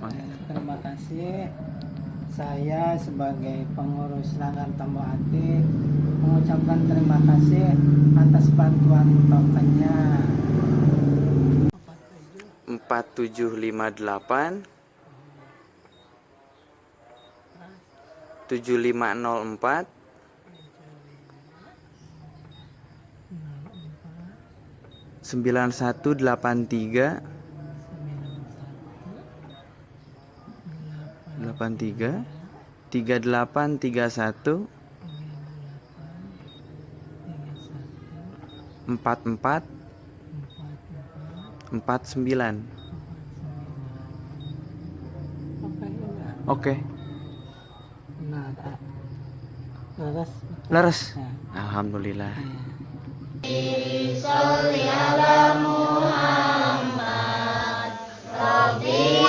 Terima kasih. Saya sebagai pengurus Langgar Tambah Ati mengucapkan terima kasih atas bantuan tokennya 4758 7504 9183 83 3831 44 49. Oke. Laras. Alhamdulillah. Sholli ala Muhammad. Rabbi